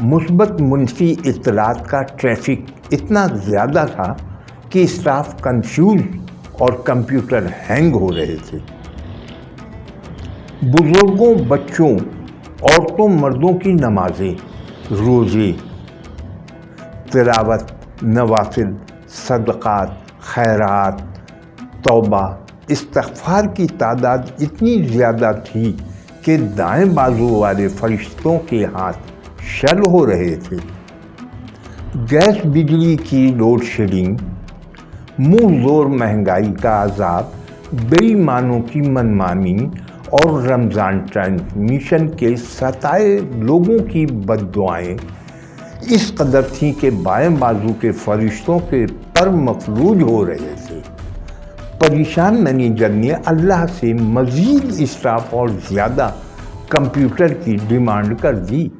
मुस्बत मुनफी इत्तलात का ट्रैफिक इतना ज़्यादा था कि स्टाफ कंफ्यूज और कंप्यूटर हैंग हो रहे थे। बुजुर्गों, बच्चों, औरतों, मर्दों की नमाजें, रोज़े, तिलावत, नवाफिल, सदक़ात, खैरात, तौबा, इस्तिग़फ़ार की तादाद इतनी ज़्यादा थी कि दाएं बाजू वाले फरिश्तों के हाथ शल हो रहे थे। गैस बिजली की लोड शेडिंग, मुँह ज़ोर महंगाई का अज़ाब, बेईमानों की मनमानी और रमज़ान ट्रांसमिशन के सताए लोगों की बद्दुआएं इस कदर थीं कि बाएं बाजू के फरिश्तों के पर मफलूज हो रहे थे। परेशान मैनेजर ने अल्लाह से मज़ीद स्टाफ और ज़्यादा कंप्यूटर की डिमांड कर दी।